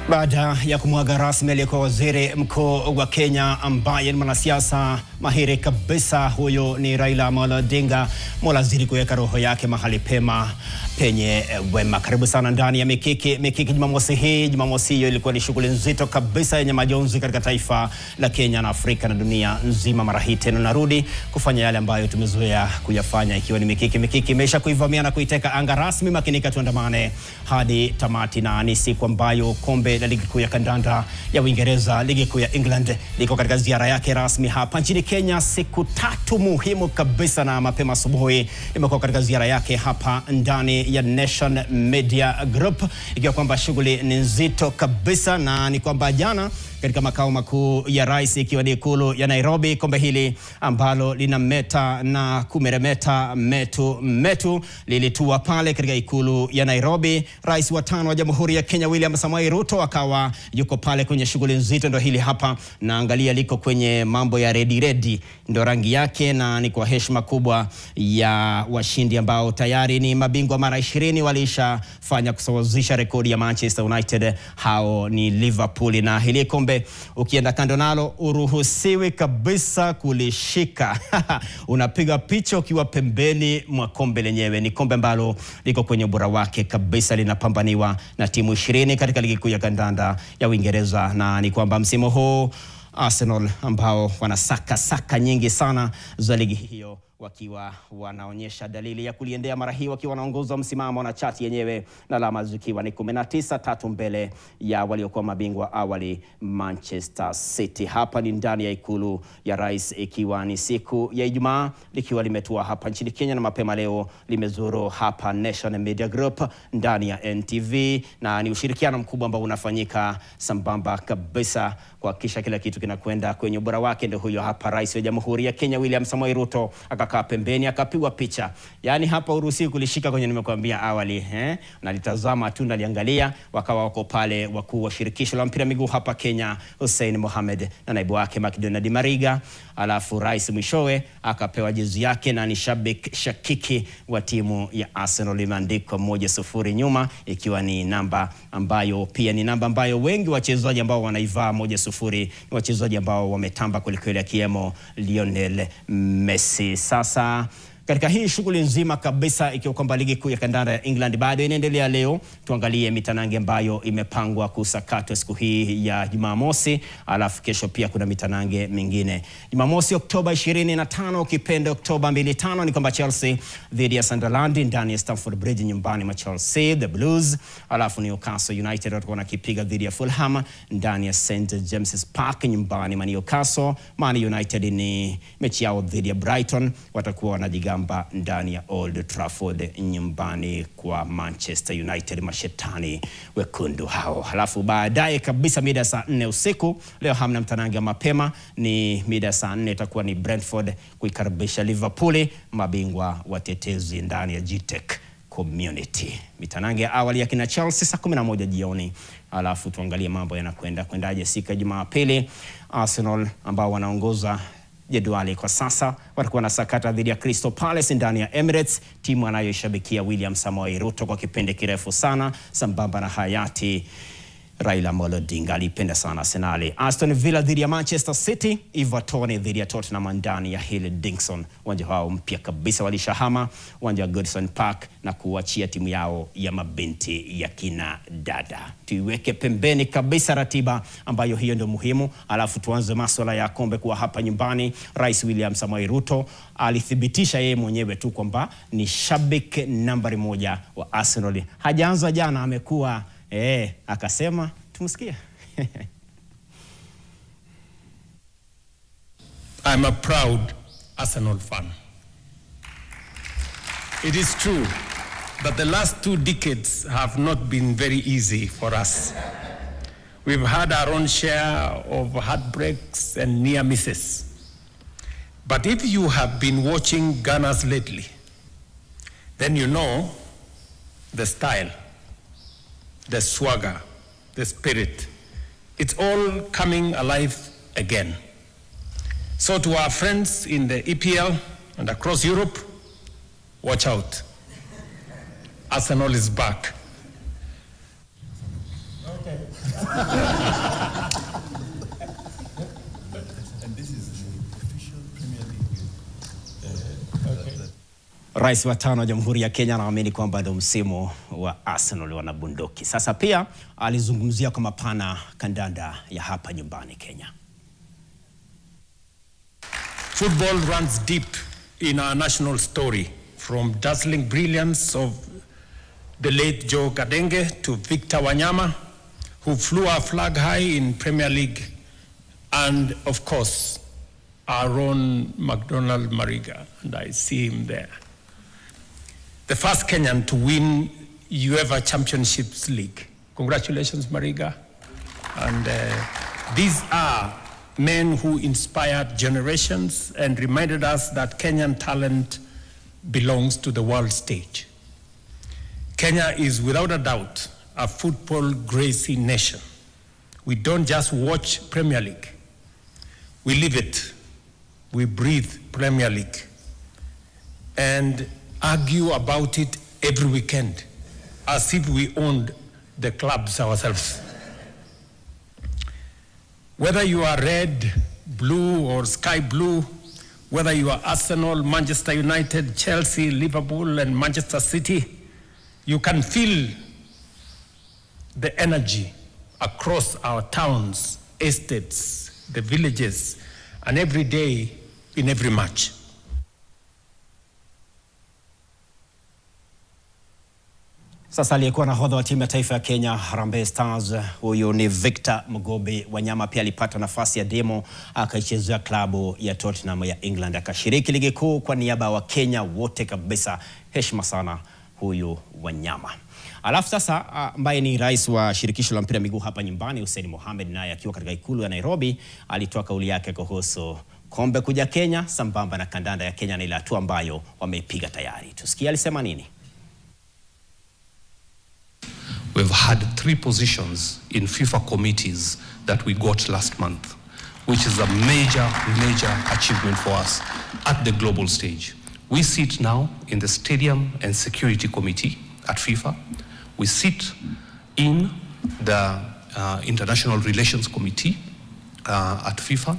Baada ya kumwaga rasmi aliyekuwa waziri mkuu wa Kenya ambaye ni mwanasiasa mahiri kabisa, huyo ni Raila Amolo Odinga, mwaziri kuweka roho yake mahali pema penye wema. Karibu sana ndani ya Mikiki Jumamosi hii. Jumamosi hiyo ilikuwa ni shughuli nzito kabisa yenye majonzi katika taifa la Kenya na Afrika na dunia nzima. Mara hii tena narudi kufanya yale ambayo tumezoea kuyafanya, ikiwa ni Mikiki imesha kuivamia na kuiteka anga rasmi. Makinika tuandamane hadi tamati, na ni siku ambayo kombe la ligi kuu ya kandanda ya Uingereza, ligi kuu ya England, liko katika ziara yake rasmi hapa nchini Kenya. Siku tatu muhimu kabisa, na mapema asubuhi imekuwa katika ziara yake hapa ndani ya Nation Media Group, ikiwa kwamba shughuli ni nzito kabisa. Na ni kwamba jana katika makao makuu ya rais, ikiwa ni ikulu ya Nairobi, kombe hili ambalo lina meta na kumeremeta metu lilitua pale katika ikulu ya Nairobi. Rais wa 5 wa Jamhuri ya Kenya William Samoei Ruto akawa yuko pale kwenye shughuli nzito. Ndio hili hapa, na angalia liko kwenye mambo ya ready ndio rangi yake, na ni kwa heshima kubwa ya washindi ambao tayari ni mabingwa mara 20 walishafanya kusawazisha rekodi ya Manchester United. Hao ni Liverpool, na hili kombe ukienda kando nalo uruhusiwi kabisa kulishika. Unapiga picha ukiwa pembeni mwa kombe lenyewe. Ni kombe ambalo liko kwenye ubora wake kabisa, linapambaniwa na timu 20 katika ligi kuu ya kandanda ya Uingereza. Na ni kwamba msimu huu Arsenal ambao wanasaka nyingi sana za ligi hiyo, wakiwa wanaonyesha dalili ya kuliendea mara hii, wakiwa wanaongoza msimamo na chati yenyewe na alama zikiwa ni 19, 3 mbele ya waliokuwa mabingwa awali Manchester City. Hapa ni ndani ya ikulu ya rais, ikiwa ni siku ya Ijumaa, likiwa limetua hapa nchini Kenya, na mapema leo limezuru hapa Nation Media Group ndani ya NTV, na ni ushirikiano mkubwa ambao unafanyika sambamba kabisa kuhakikisha kila kitu kinakwenda kwenye ubora wake. Ndio huyo hapa rais wa Jamhuri ya Kenya William Samoei Ruto akakaa pembeni akapigwa picha. Yaani hapa uruhusiwi kulishika kwenye, nimekuambia awali, nalitazama tu, naliangalia. Wakawa wako pale wakuu wa shirikisho la mpira miguu hapa Kenya, Hussein Mohamed na naibu wake McDonald Mariga. Alafu rais mwishowe akapewa jezi yake, na ni shabiki shakiki wa timu ya Arsenal, imeandikwa 1-0 nyuma, ikiwa ni namba ambayo pia ni namba ambayo wengi wachezaji ambao wanaivaa 1-0 ni wachezaji ambao wametamba kweli, akiwemo Lionel Messi. Sasa katika hii shughuli nzima kabisa, ikiwa kwamba ligi kuu ya kandanda ya England bado inaendelea leo, tuangalie mitanange ambayo imepangwa kusakatwa siku hii ya Jumamosi. Alafu kesho pia kuna mitanange mingine. Jumamosi Oktoba 25, ukipenda Oktoba 25, ni kwamba Chelsea dhidi ya Sunderland ndani ya Stamford Bridge, nyumbani mwa Chelsea the Blues. Alafu Newcastle United watakuwa wanakipiga dhidi ya Fulham ndani ya St James's Park, nyumbani mwa Newcastle. Man United ni mechi yao dhidi ya Brighton, watakuwa wanajigamba ndani ya Old Trafford, nyumbani kwa Manchester United, mashetani wekundu hao. Halafu baadaye kabisa mida ya saa 4 usiku, leo hamna mtanange mapema, ni mida ya saa 4 itakuwa ni Brentford kuikaribisha Liverpool, mabingwa watetezi ndani ya GTEC Community. Mitanange ya awali ya kina Chelsea saa 11 jioni. Alafu tuangalie mambo yanakwendaje siku ya Jumapili. Arsenal ambao wanaongoza jedwali kwa sasa watakuwa na sakata dhidi ya Crystal Palace ndani ya Emirates, timu anayoshabikia William Samoei Ruto kwa kipindi kirefu sana, sambamba na hayati Raila Amolo Odinga alipenda sana Arsenal. Aston Villa dhidi ya Manchester City, Everton dhidi ya Tottenham ndani ya Hill Dixon. Uwanja wao mpya kabisa walishahama uwanja wa Goodison Park na kuachia timu yao ya mabinti ya kina dada. Tuiweke pembeni kabisa ratiba ambayo hiyo ndio muhimu. Alafu tuanze masuala ya kombe kuwa hapa nyumbani. Rais William Samoei Ruto alithibitisha yeye mwenyewe tu kwamba ni shabiki nambari 1 wa Arsenal. Hajaanza jana, amekuwa akasema tumsikia. I'm a proud Arsenal fan. It is true that the last 2 decades have not been very easy for us. We've had our own share of heartbreaks and near misses. But if you have been watching Gunners lately, then you know the style, the swagger, the spirit. It's all coming alive again. So to our friends in the EPL and across Europe, watch out. Arsenal is back. Okay. And this is the official Premier League. Rais wa tano wa Jamhuri ya Kenya anaamini kwamba ndio msimu wa Arsenal wanabunduki. Sasa pia alizungumzia kwa mapana kandanda ya hapa nyumbani Kenya. Football runs deep in our national story, from dazzling brilliance of the late Joe Kadenge to Victor Wanyama, who flew our flag high in Premier League, and of course, our own McDonald Mariga, and I see him there. The first Kenyan to win UEFA Championships League. Congratulations, Mariga. And these are men who inspired generations and reminded us that Kenyan talent belongs to the world stage. Kenya is without a doubt a football crazy nation. We don't just watch Premier League. We live it. We breathe Premier League. And argue about it every weekend as if we owned the clubs ourselves. Whether you are red, blue, or sky blue, whether you are Arsenal, Manchester United, Chelsea, Liverpool, and Manchester City, you can feel the energy across our towns, estates, the villages, and every day in every match. Sasa aliyekuwa nahodha wa timu ya taifa ya Kenya Harambee Stars, huyo ni Victor Mugobi Wanyama, pia alipata nafasi ya demo akaichezea klabu ya Tottenham ya England, akashiriki ligi kuu kwa niaba wa Kenya wote kabisa. Heshima sana huyu Wanyama. Alafu sasa ambaye ni rais wa shirikisho la mpira miguu hapa nyumbani Hussein Mohamed, naye akiwa katika ikulu ya Nairobi alitoa kauli yake kuhusu kombe kuja Kenya sambamba na kandanda ya Kenya na ile hatua ambayo wameipiga tayari. Tusikie alisema nini. We've had 3 positions in FIFA committees that we got last month, which is a major achievement for us at the global stage. We sit now in the Stadium and Security Committee at FIFA. We sit in the International Relations Committee at FIFA,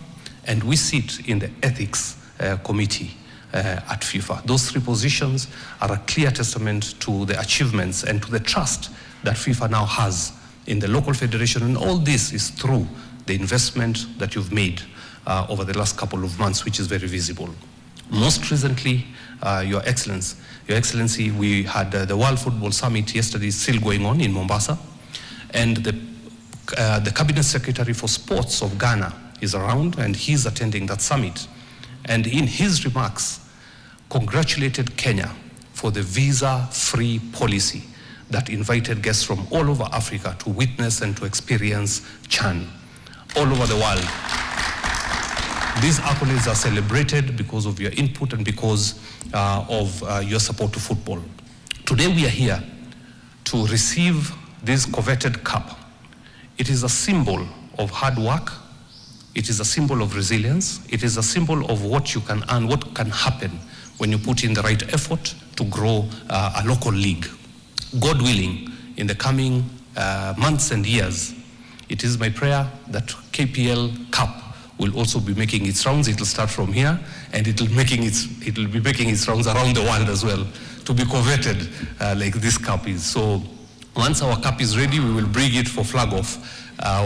and we sit in the Ethics Committee at FIFA. Those 3 positions are a clear testament to the achievements and to the trust that FIFA now has in the local federation, and all this is through the investment that you've made over the last couple of months, which is very visible. Most recently, Your Excellency, we had the World Football Summit yesterday, still going on in Mombasa, and the Cabinet Secretary for Sports of Ghana is around, and he's attending that summit. And in his remarks, congratulated Kenya for the visa-free policy that invited guests from all over Africa to witness and to experience CHAN all over the world. These accolades are celebrated because of your input and because of your support to football. Today we are here to receive this coveted cup. It is a symbol of hard work. It is a symbol of resilience. It is a symbol of what you can earn, what can happen when you put in the right effort to grow a local league. God willing, in the coming months and years, it is my prayer that KPL Cup will also be making its rounds. It will start from here, and it will be making its rounds around the world as well, to be coveted like this cup is. So once our cup is ready, we will bring it for flag off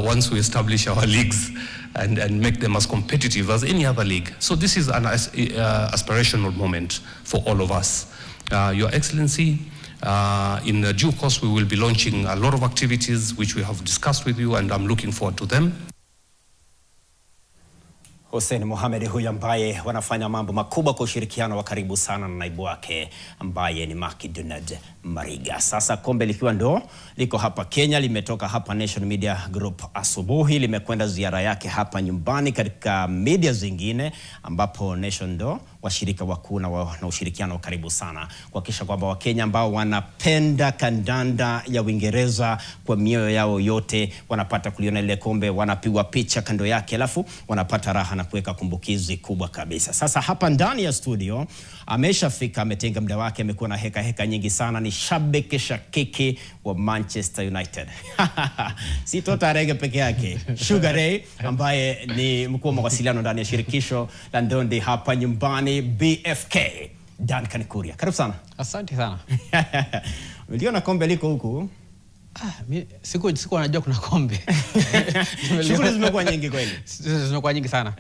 once we establish our leagues and make them as competitive as any other league. So this is an aspirational moment for all of us. Your Excellency, in due course, we will be launching a lot of activities which we have discussed with you, and I'm looking forward to them. Hussein Mohamed huyu ambaye wanafanya mambo makubwa kwa ushirikiano wa karibu sana na naibu wake ambaye ni McDonald Mariga. Sasa kombe likiwa ndo liko hapa Kenya, limetoka hapa Nation Media Group asubuhi, limekwenda ziara yake hapa nyumbani katika media zingine ambapo Nation ndo washirika wakuu na ushirikiano karibu sana kuhakikisha kwamba Wakenya ambao wanapenda kandanda ya Uingereza kwa mioyo yao yote wanapata kuliona ile kombe, wanapigwa picha kando yake, alafu wanapata raha na kuweka kumbukizi kubwa kabisa. Sasa hapa ndani ya studio ameshafika, ametenga muda wake, amekuwa na heka nyingi sana, ni shabiki shakiki wa Manchester United. Si Tota Arege peke yake, Sugar Ray ambaye ni mkuu wa mawasiliano ndani ya shirikisho la ndondi hapa nyumbani BFK, Duncan Kuria. Karibu sana. Asante sana. Uliona kombe liko huku? Siku anajua kuna kombe. Shughuli zimekuwa nyingi kweli. Zimekuwa nyingi sana.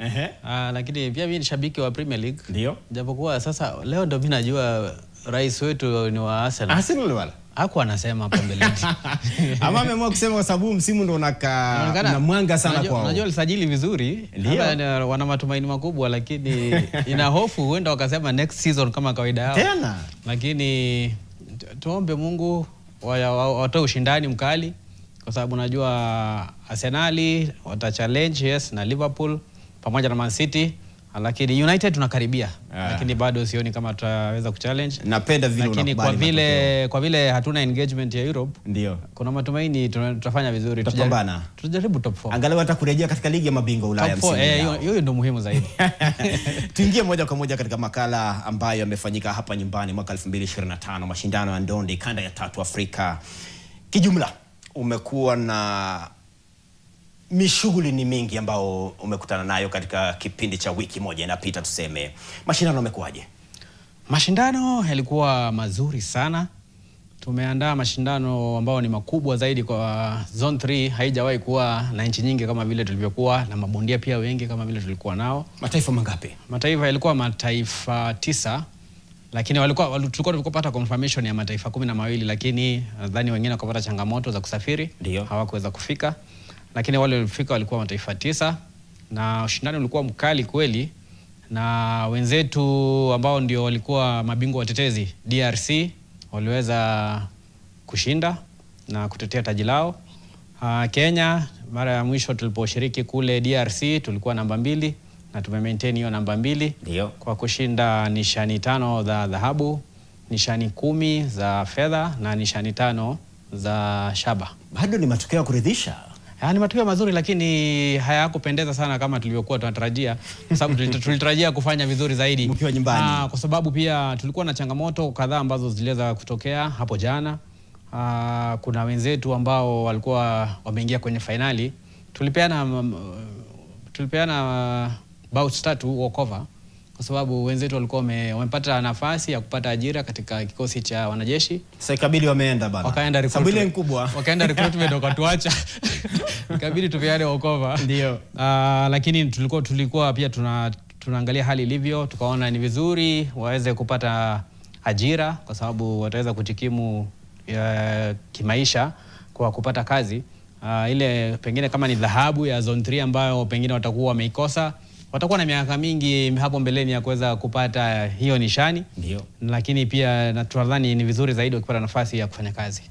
Lakini pia mimi ni shabiki wa Premier League. Ndio. Japokuwa sasa leo ndio mimi najua rais wetu ni wa Arsenal. Arsenal wala? Hakuwa anasema hapo mbele. Ama ameamua kusema kwa sababu msimu ndio na mwanga sana kwao. Unajua alisajili vizuri. Wana matumaini makubwa, lakini ina hofu huenda wakasema next season kama kawaida yao. Tena. Lakini tuombe Mungu watoe ushindani mkali, kwa sababu najua Arsenal watachallenge yes na Liverpool pamoja na Man City, lakini United tunakaribia. Lakini bado sioni kama tutaweza kuchallenge. Napenda vile unakubali. Lakini kwa vile hatuna engagement ya Europe, ndio kuna matumaini tutafanya vizuri. Tutajaribu top 4. Angalau hata kurejea katika ligi ya mabingwa Ulaya msimu ujao. Hiyo ndio muhimu zaidi. Tuingie moja kwa moja katika makala ambayo yamefanyika hapa nyumbani mwaka 2025, mashindano ya ndondi kanda ya 3 Afrika. Kijumla umekuwa na mishughuli ni mingi ambao umekutana nayo katika kipindi cha wiki moja inapita tuseme. Mashindano yamekuaje? Mashindano yalikuwa mazuri sana. Tumeandaa mashindano ambao ni makubwa zaidi kwa Zone 3, haijawahi kuwa na nchi nyingi kama vile tulivyokuwa, na mabondia pia wengi kama vile tulikuwa nao. Mataifa mangapi? Mataifa yalikuwa mataifa 9, lakini tulikuwa tukipata confirmation ya mataifa 12, lakini nadhani wengine wakapata changamoto za kusafiri, hawakuweza kufika. Lakini wale walifika walikuwa mataifa 9, na ushindani ulikuwa mkali kweli, na wenzetu ambao ndio walikuwa mabingwa watetezi DRC waliweza kushinda na kutetea taji lao. Kenya mara ya mwisho tuliposhiriki kule DRC tulikuwa namba 2 na tumemaintain hiyo namba 2 kwa kushinda nishani 5 za dhahabu, nishani 10 za fedha na nishani 5 za shaba. Bado ni matokeo ya kuridhisha. Ni matokeo mazuri, lakini hayakupendeza sana kama tulivyokuwa tunatarajia, kwa sababu tulitarajia kufanya vizuri zaidi mkiwa nyumbani. Kwa sababu pia tulikuwa na changamoto kadhaa ambazo ziliweza kutokea hapo jana. Kuna wenzetu ambao walikuwa wameingia kwenye finali. Tulipeana bouts 3 walkover, kwa sababu wenzetu walikuwa wamepata nafasi ya kupata ajira katika kikosi cha wanajeshi. Sasa ikabidi wameenda bana. Wakaenda recruitment kubwa. Wakaenda recruitment wakatuacha. Ikabidi tupeane walkover. Ndio. Lakini tulikuwa pia tunaangalia hali ilivyo, tukaona ni vizuri waweze kupata ajira, kwa sababu wataweza kujikimu kimaisha kwa kupata kazi. Ile pengine kama ni dhahabu ya Zone 3 ambayo pengine watakuwa wameikosa, watakuwa na miaka mingi hapo mbeleni ya kuweza kupata hiyo nishani. Ndio. Lakini pia nadhani ni vizuri zaidi ukipata nafasi ya kufanya kazi.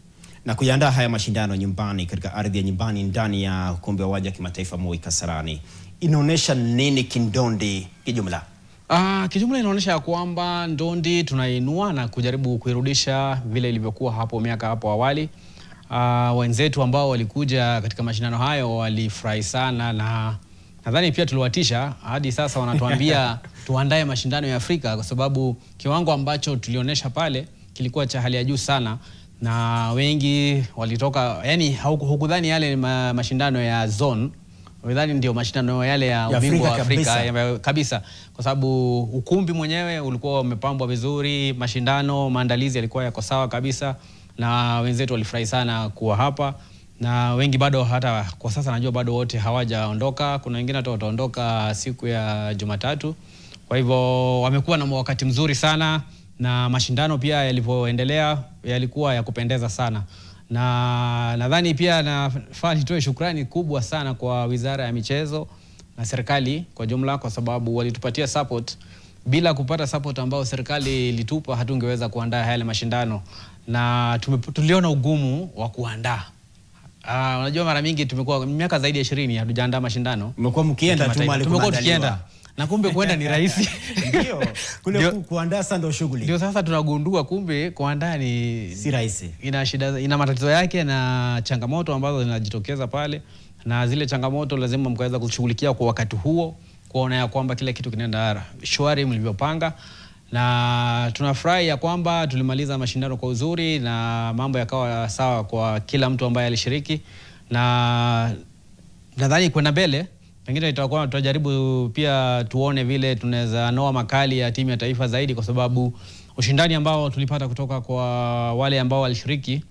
Na kuiandaa haya mashindano nyumbani katika ardhi ya nyumbani ndani ya ukumbi wa uwanja kimataifa Moi Kasarani, inaonesha nini kindondi kijumla? Kijumla inaonesha kwamba ndondi tunainua na kujaribu kuirudisha vile ilivyokuwa hapo miaka hapo awali. Wenzetu ambao walikuja katika mashindano hayo walifurahi sana, na nadhani pia tuliwatisha. Hadi sasa wanatuambia tuandae mashindano ya Afrika, kwa sababu kiwango ambacho tulionyesha pale kilikuwa cha hali ya juu sana, na wengi walitoka, yani hukudhani yale mashindano ya zone, udhani ndio mashindano yale ya ubingwa wa Afrika kabisa, kwa sababu ukumbi mwenyewe ulikuwa umepambwa vizuri, mashindano maandalizi yalikuwa yako sawa kabisa, na wenzetu walifurahi sana kuwa hapa. Na wengi bado, hata kwa sasa najua bado wote hawajaondoka, kuna wengine hata wataondoka siku ya Jumatatu. Kwa hivyo wamekuwa na wakati mzuri sana, na mashindano pia yalivyoendelea yalikuwa ya kupendeza sana. Na nadhani pia nafaa nitoe shukrani kubwa sana kwa Wizara ya Michezo na serikali kwa jumla, kwa sababu walitupatia support. Bila kupata support ambao serikali ilitupa, hatungeweza kuandaa yale mashindano, na tuliona ugumu wa kuandaa. Unajua mara mingi tumekuwa miaka zaidi ya 20 hatujaandaa mashindano. Mmekuwa mkienda tu mali kuandaliwa. Na kumbe kwenda ni rahisi. Ndio. Kule kuandaa sasa ndio shughuli. Ndio sasa tunagundua kumbe kuandaa ni si rahisi. Ina shida, ina matatizo yake na changamoto ambazo zinajitokeza pale, na zile changamoto lazima mkaweza kushughulikia kwa wakati huo, kuona ya kwamba kila kitu kinaenda shwari mlivyopanga. Na tunafurahi ya kwamba tulimaliza mashindano kwa uzuri na mambo yakawa sawa kwa kila mtu ambaye alishiriki, na nadhani kwenda mbele pengine itakuwa tutajaribu pia tuone vile tunaweza noa makali ya timu ya taifa zaidi, kwa sababu ushindani ambao tulipata kutoka kwa wale ambao walishiriki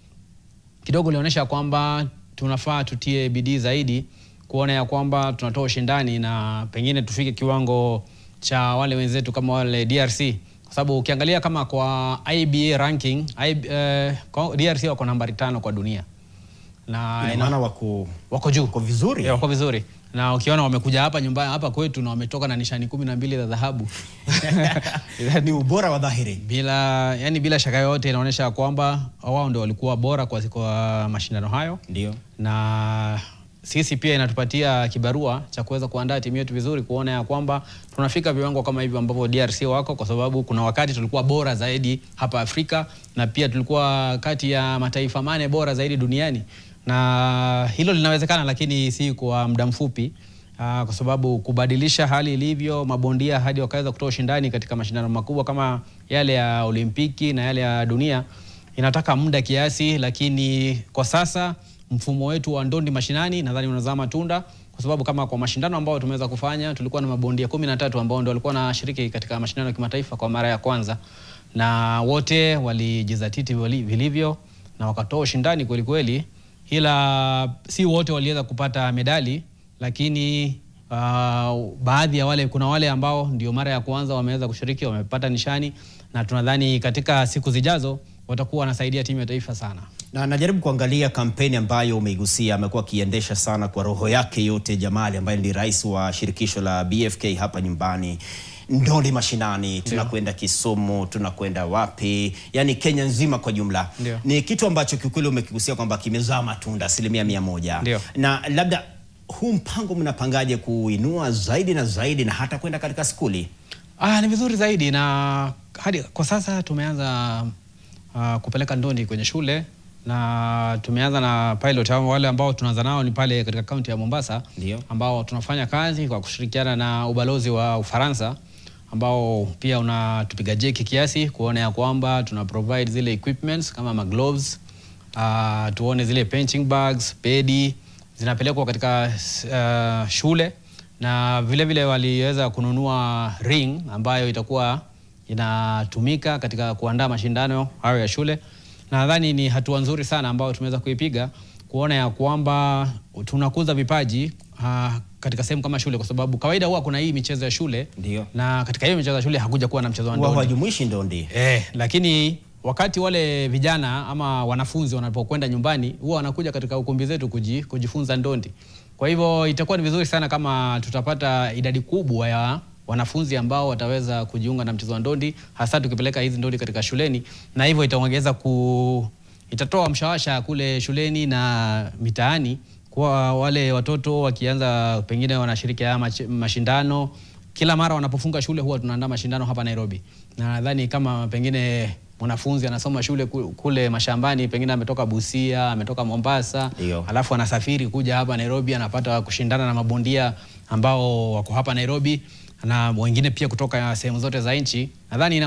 kidogo ulionyesha kwamba tunafaa tutie bidii zaidi kuona ya kwamba tunatoa ushindani na pengine tufike kiwango cha wale wenzetu kama wale DRC, kwa sababu ukiangalia kama kwa IBA ranking DRC wako nambari 5 kwa dunia, na maana wako juu, wako vizuri. Yeah, wako vizuri. Na ukiona wamekuja hapa nyumbani hapa kwetu na wametoka na nishani 12 za dhahabu. Ni ubora wa dhahiri. Bila shaka yote inaonyesha kwamba wao ndio walikuwa bora kwa mashindano hayo. Ndio. Na sisi pia inatupatia kibarua cha kuweza kuandaa timu yetu vizuri, kuona ya kwamba tunafika viwango kama hivyo ambavyo DRC wako, kwa sababu kuna wakati tulikuwa bora zaidi hapa Afrika na pia tulikuwa kati ya mataifa 8 bora zaidi duniani. Na hilo linawezekana, lakini si kwa muda mfupi, kwa sababu kubadilisha hali ilivyo mabondia hadi wakaweza kutoa ushindani katika mashindano makubwa kama yale ya Olimpiki na yale ya dunia inataka muda kiasi. Lakini kwa sasa mfumo wetu wa ndondi mashinani nadhani unazaa matunda, kwa sababu kama kwa mashindano ambao tumeweza kufanya tulikuwa na mabondia 13 ambao ndio walikuwa wanashiriki katika mashindano ya kimataifa kwa mara ya kwanza, na wote walijizatiti vilivyo na wakatoa ushindani kweli kweli. Ila si wote waliweza kupata medali, lakini baadhi ya kuna wale ambao ndio mara ya kwanza wameweza kushiriki, wamepata nishani, na tunadhani katika siku zijazo watakuwa wanasaidia timu ya taifa sana. Na najaribu kuangalia kampeni ambayo umeigusia, amekuwa kiendesha sana kwa roho yake yote Jamali, ambaye ni rais wa shirikisho la BFK hapa nyumbani. Ndondi mashinani, tunakwenda Kisumu, tunakwenda wapi, yani Kenya nzima kwa jumla. Ndiyo. Ni kitu ambacho kiukweli umekigusia kwamba kimezaa matunda 100%. Ndiyo. Na labda huu mpango mnapangaje kuinua zaidi na zaidi na hata kwenda katika skuli? Ni vizuri zaidi, na hadi kwa sasa tumeanza kupeleka ndondi kwenye shule, na tumeanza na pilot wale ambao tunaanza nao ni pale katika kaunti ya Mombasa. Ndiyo. Ambao tunafanya kazi kwa kushirikiana na ubalozi wa Ufaransa, ambao pia unatupiga jeki kiasi kuona ya kwamba tuna provide zile equipments kama gloves, tuone zile punching bags, pedi zinapelekwa katika shule, na vile vile waliweza kununua ring ambayo itakuwa inatumika katika kuandaa mashindano hayo ya shule. Na nadhani ni hatua nzuri sana ambayo tumeweza kuipiga kuona ya kwamba tunakuza vipaji katika sehemu kama shule, kwa sababu kawaida huwa kuna hii michezo ya shule. Ndiyo. Na katika hiyo michezo ya shule hakuja kuwa na mchezo wa ndondi. Hawajumuishi ndondi. Lakini wakati wale vijana ama wanafunzi wanapokwenda nyumbani huwa wanakuja katika ukumbi zetu kujifunza ndondi. Kwa hivyo itakuwa ni vizuri sana kama tutapata idadi kubwa ya wanafunzi ambao wataweza kujiunga na mchezo wa ndondi, hasa tukipeleka hizi ndondi katika shuleni, na hivyo itaongeza itatoa mshawasha kule shuleni na mitaani kwa wale watoto wakianza pengine wanashiriki mashindano. Kila mara wanapofunga shule huwa tunaandaa mashindano hapa Nairobi, na nadhani kama pengine mwanafunzi anasoma shule kule mashambani, pengine ametoka Busia, ametoka Mombasa, alafu anasafiri kuja hapa Nairobi, anapata kushindana na mabondia ambao wako hapa Nairobi na wengine pia kutoka sehemu zote za nchi. Nadhani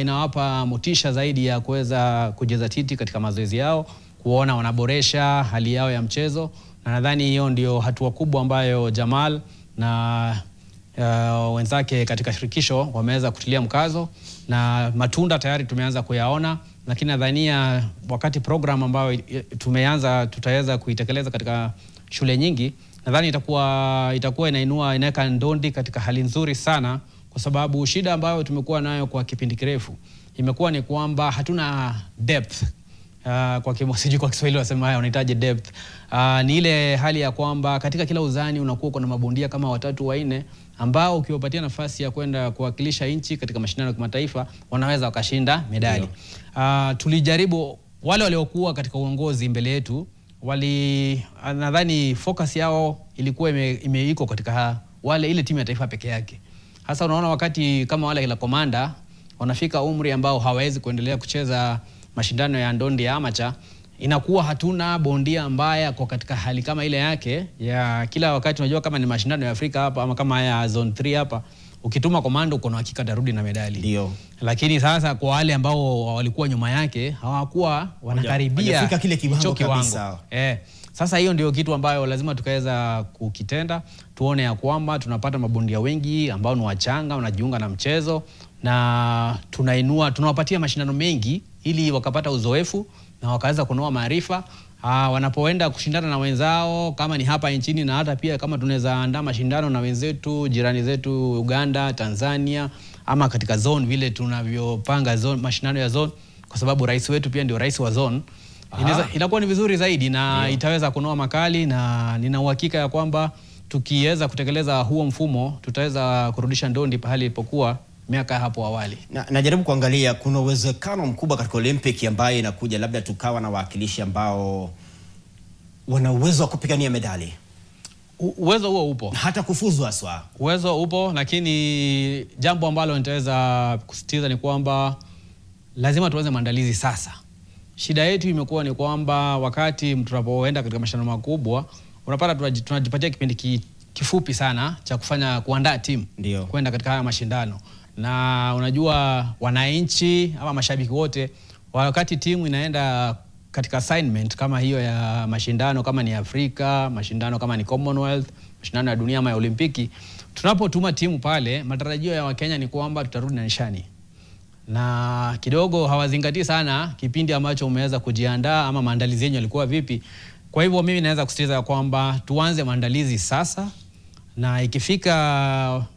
inawapa motisha zaidi ya kuweza kujizatiti katika mazoezi yao, kuona wanaboresha hali yao ya mchezo, na nadhani hiyo ndio hatua kubwa ambayo Jamal na wenzake katika shirikisho wameweza kutilia mkazo, na matunda tayari tumeanza kuyaona. Lakini nadhania wakati program ambayo tutaweza kuitekeleza katika shule nyingi, nadhani itakuwa inaweka ndondi katika hali nzuri sana, kwa sababu shida ambayo tumekuwa nayo kwa kipindi kirefu imekuwa ni kwamba hatuna depth. Kwa Kiswahili wasema wanahitaji depth. Ni ile hali ya kwamba katika kila uzani unakuwa kuna mabondia kama 3 4 ambao ukiwapatia nafasi ya kwenda kuwakilisha nchi katika mashindano ya kimataifa wanaweza wakashinda medali. Tulijaribu wale waliokuwa katika uongozi mbele yetu, nadhani focus yao ilikuwa iko katika ile timu ya taifa peke yake. Hasa unaona wakati kama wale kila komanda wanafika umri ambao hawawezi kuendelea kucheza mashindano ya ndondi ya amateur, inakuwa hatuna bondia ambaye kwa katika hali kama ile yake ya kila wakati. Unajua kama ni mashindano ya Afrika hapa ama kama ya zone 3 hapa, ukituma komando uko na hakika darudi na medali. Ndio. Lakini sasa kwa wale ambao walikuwa nyuma yake hawakuwa wanakaribia kile kiwango kabisa. Sasa hiyo ndio kitu ambayo lazima tukaweza kukitenda, tuone ya kwamba tunapata mabondia wengi ambao ni wachanga wanajiunga na mchezo, na tunawapatia mashindano mengi ili wakapata uzoefu na wakaweza kunoa maarifa wanapoenda kushindana na wenzao kama ni hapa nchini, na hata pia kama tunaweza andaa mashindano na wenzetu jirani zetu Uganda, Tanzania, ama katika zone vile tunavyopanga zone, mashindano ya zone, kwa sababu rais wetu pia ndio rais wa zone. Inakuwa ni vizuri zaidi na itaweza kunoa makali, na nina uhakika ya kwamba tukiweza kutekeleza huo mfumo tutaweza kurudisha ndondi pahali ilipokuwa miaka hapo awali. Najaribu kuangalia kuna uwezekano mkubwa katika Olympic ambayo inakuja, labda tukawa na wakilishi ambao wana uwezo wa kupigania medali. Uwezo huo upo. Hata kufuzu haswa. Uwezo upo, lakini jambo ambalo nitaweza kusisitiza ni kwamba lazima tuanze maandalizi sasa. Shida yetu imekuwa ni kwamba wakati tunapoenda katika mashindano makubwa, unapata tunajipatia kipindi kifupi sana cha kuandaa timu kwenda katika haya mashindano. Na unajua wananchi ama mashabiki wote, wakati timu inaenda katika assignment kama hiyo ya mashindano, kama ni Afrika, mashindano kama ni Commonwealth, mashindano ya dunia ama ya Olimpiki, tunapotuma timu pale, matarajio ya Wakenya ni kwamba tutarudi na nishani. Na kidogo hawazingatii sana kipindi ambacho umeweza kujiandaa ama maandalizi yenu yalikuwa vipi. Kwa hivyo mimi naweza kusisitiza kwamba tuanze maandalizi sasa, na ikifika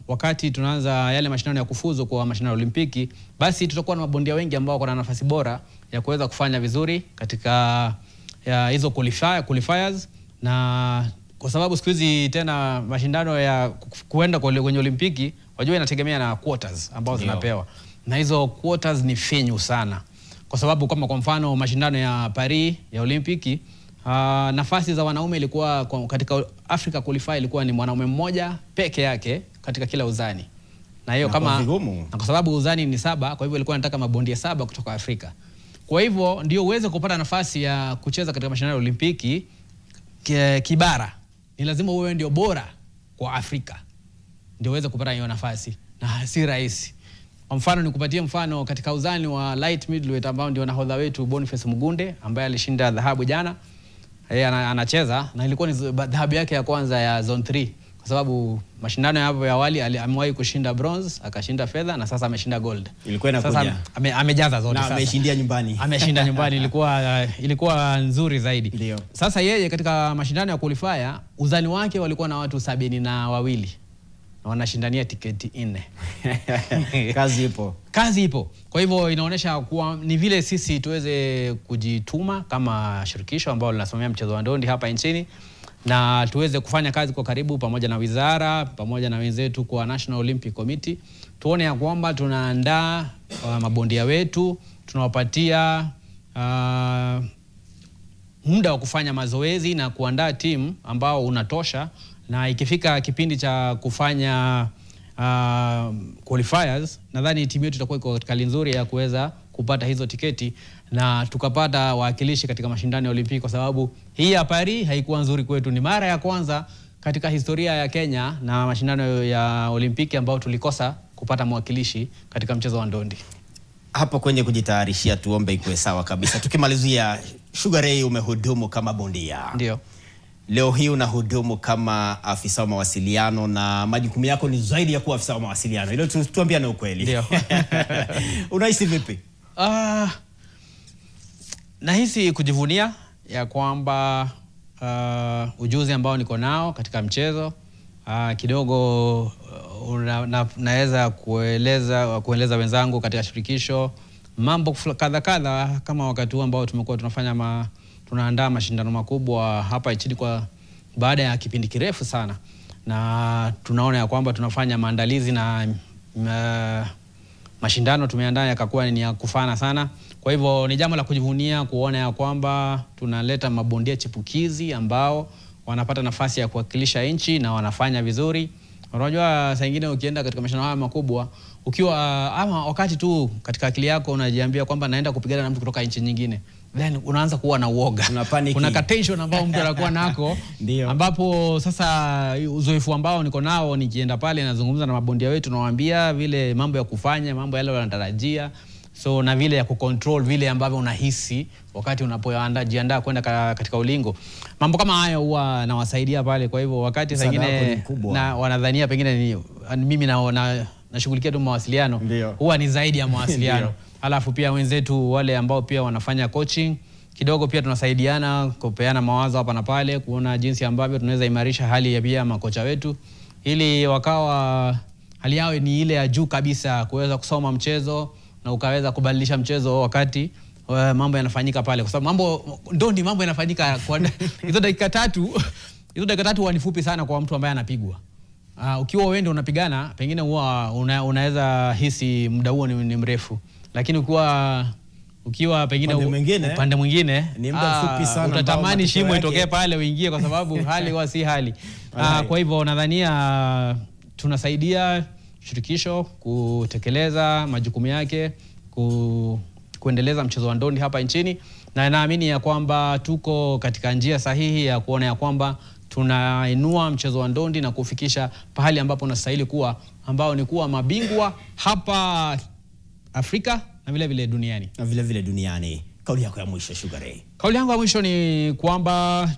wakati tunaanza yale mashindano ya kufuzu kwa mashindano ya Olimpiki, basi tutakuwa na mabondia wengi ambao wako na nafasi bora ya kuweza kufanya vizuri katika hizo qualifiers. Na kwa sababu siku hizi tena mashindano ya kuenda kwenye Olimpiki, wajua inategemea na quotas ambao zinapewa, na hizo quotas ni finyu sana, kwa sababu kama kwa mfano mashindano ya Paris ya Olimpiki, nafasi za wanaume ilikuwa katika Africa qualify ilikuwa ni mwanaume mmoja peke yake katika kila uzani. Na hiyo na kwa sababu uzani ni 7, kwa hivyo ilikuwa nataka mabondia 7 kutoka Afrika. Kwa hivyo ndio uweze kupata nafasi ya kucheza katika mashindano ya Olimpiki kibara, ni lazima uwe ndio bora kwa Afrika ndio uweze kupata hiyo nafasi, na si rahisi. Kwa mfano nikupatie mfano katika uzani wa light middleweight ambao ndio nahodha wetu Boniface Mugunde ambaye alishinda dhahabu jana. Yeye anacheza na ilikuwa ni dhahabu yake ya kwanza ya zone 3, kwa sababu mashindano hapo ya awali amewahi kushinda bronze, akashinda fedha, na sasa ameshinda gold. Ilikuwa inakuja. Sasa amejaza zote na sasa. Ameshindia nyumbani. Ameshinda nyumbani, ilikuwa nzuri zaidi. Ndio. Sasa yeye katika mashindano ya qualifier uzani wake walikuwa na watu 72 na wanashindania tiketi 4. Kazi ipo. Kwa hivyo inaonyesha kuwa ni vile sisi tuweze kujituma kama shirikisho ambao linasimamia mchezo wa ndondi hapa nchini, na tuweze kufanya kazi kwa karibu pamoja na wizara, pamoja na wenzetu kwa National Olympic Committee. Tuone ya kwamba tunaandaa mabondia wetu, tunawapatia muda wa kufanya mazoezi na kuandaa timu ambao unatosha, na ikifika kipindi cha kufanya qualifiers, nadhani timu yetu itakuwa iko katika hali nzuri ya kuweza kupata hizo tiketi na tukapata wawakilishi katika mashindano ya Olimpiki, kwa sababu hii ya Paris haikuwa nzuri kwetu. Ni mara ya kwanza katika historia ya Kenya na mashindano ya Olimpiki ambao tulikosa kupata mwakilishi katika mchezo wa ndondi. Hapo kwenye kujitayarishia tuombe ikuwe sawa kabisa. Tukimalizia, Sugar Ray umehudumu kama bondia. Ndio. Leo hii unahudumu kama afisa wa mawasiliano, na majukumu yako ni zaidi ya kuwa afisa wa mawasiliano. Hilo tuambiane ukweli. Ndio. Unahisi vipi? Nahisi kujivunia ya kwamba ujuzi ambao niko nao katika mchezo kidogo naweza kueleza wenzangu katika shirikisho mambo kadha kama wakati huu ambao tumekuwa tunaandaa mashindano makubwa hapa nchini kwa baada ya kipindi kirefu sana, na tunaona ya kwamba tunafanya maandalizi na mashindano tumeandaa yakakuwa ni ya kufana sana. Kwa hivyo ni jambo la kujivunia kuona ya kwamba tunaleta mabondia chipukizi ambao wanapata nafasi ya kuwakilisha nchi na wanafanya vizuri. Unajua saa nyingine ukienda katika mashindano haya makubwa ukiwa ama wakati tu katika akili yako unajiambia kwamba naenda kupigana na mtu kutoka nchi nyingine, then unaanza kuwa na uoga. Kuna ka tension ambao mtu anakuwa nako ambapo sasa uzoefu ambao niko nao nikienda pale nazungumza na mabondia wetu nawaambia vile mambo ya kufanya, mambo yale wanatarajia. So na vile ya kucontrol vile ambavyo unahisi wakati unapojiandaa kwenda katika ulingo. Mambo kama hayo huwa nawasaidia pale. Kwa hivyo wakati sangine na wanadhania pengine ni mimi nashughulikia tu mawasiliano, huwa ni zaidi ya mawasiliano. Alafu pia wenzetu wale ambao pia wanafanya coaching kidogo pia tunasaidiana kupeana mawazo hapa na pale, kuona jinsi ambavyo tunaweza imarisha hali ya pia makocha wetu ili wakawa hali yao ni ile ya juu kabisa, kuweza kusoma mchezo na ukaweza kubadilisha mchezo wakati mambo yanafanyika pale, kwa sababu mambo yanafanyika kwa hizo dakika tatu ni fupi sana kwa mtu ambaye anapigwa. Ukiwa wewe ndio unapigana pengine huwa unaweza hisi muda huo ni mrefu, lakini ukiwa pengine upande mwingine ni muda mfupi sana, utatamani shimo itokee pale uingie, kwa sababu hali huwa si hali. Kwa hivyo nadhania tunasaidia shirikisho kutekeleza majukumu yake, kuendeleza mchezo wa ndondi hapa nchini, na naamini ya kwamba tuko katika njia sahihi ya kuona ya kwamba tunainua mchezo wa ndondi na kufikisha pahali ambapo unastahili kuwa, ambao ni kuwa mabingwa hapa Afrika na vile vile duniani. Kauli yako ya mwisho Sugar Ray? Kauli yangu ya mwisho ni kwamba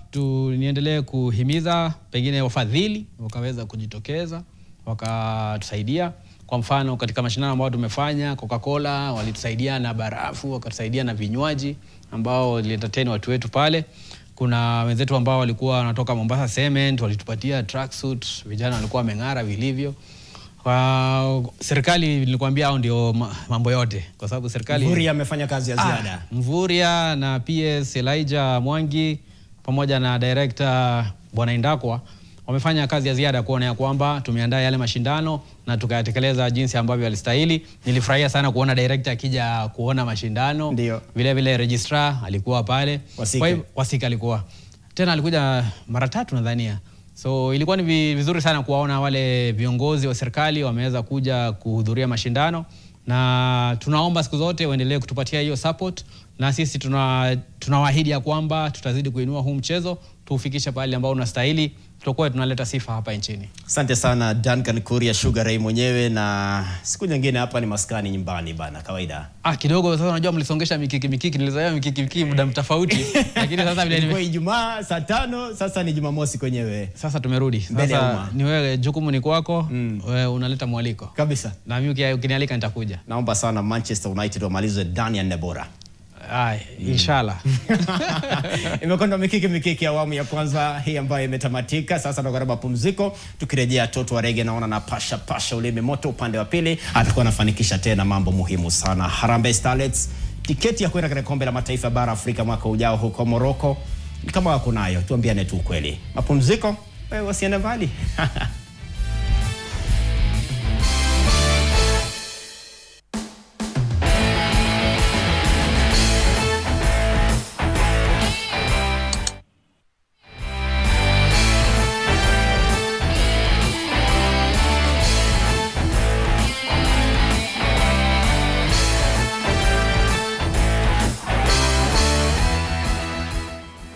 niendelee kuhimiza pengine wafadhili wakaweza kujitokeza wakatusaidia. Kwa mfano katika mashindano ambayo tumefanya, Coca-Cola walitusaidia na barafu, wakatusaidia na vinywaji ambao entertain watu wetu pale. Kuna wenzetu ambao walikuwa wanatoka Mombasa Cement walitupatia tracksuit, vijana walikuwa wameng'ara vilivyo. Serikali nilikwambia hao ndio mambo yote, kwa sababu serikali Mvurya amefanya kazi ya ziada. Mvurya na PS Elijah Mwangi pamoja na director Bwana Indakwa wamefanya kazi ya ziada kuona ya kwamba tumeandaa yale mashindano na tukayatekeleza jinsi ambavyo alistahili. Nilifurahia sana kuona director akija kuona mashindano. Vile vile registrar alikuwa pale. Wasika alikuwa. Tena alikuja mara 3 nadhania. So ilikuwa ni vizuri sana kuwaona wale viongozi wa serikali wameweza kuja kuhudhuria mashindano, na tunaomba siku zote waendelee kutupatia hiyo support, na sisi tunawaahidi ya kwamba tutazidi kuinua huu mchezo tuufikishe pale ambao unastahili, tutakuwa tunaleta sifa hapa nchini. Asante sana Duncan Kuria, Sugar Ray mwenyewe, na siku nyingine hapa ni maskani nyumbani bana kawaida. Kidogo sasa unajua mlisongesha mikiki nilizoea mikiki muda mtofauti, lakini sasa vile ilikuwa Ijumaa saa 5, sasa ni Jumamosi kwenyewe. Sasa tumerudi. Sasa ni wewe, jukumu ni kwako. Wewe unaleta mwaliko. Kabisa. Na mimi ukinialika nitakuja. Naomba sana Manchester United wamalize Daniel Nebora. Inshallah. Imekwenda mikiki awamu ya kwanza hii ambayo imetamatika. Sasa tunakwenda mapumziko, tukirejea Toto wa Rege naona na pasha ulimi moto upande wa pili, atakuwa anafanikisha tena mambo muhimu sana. Harambee Starlets tiketi ya kwenda katika kombe la mataifa bara Afrika mwaka ujao huko Morocco, kama wako nayo tuambiane tu kweli. Mapumziko, wewe wasiende mbali.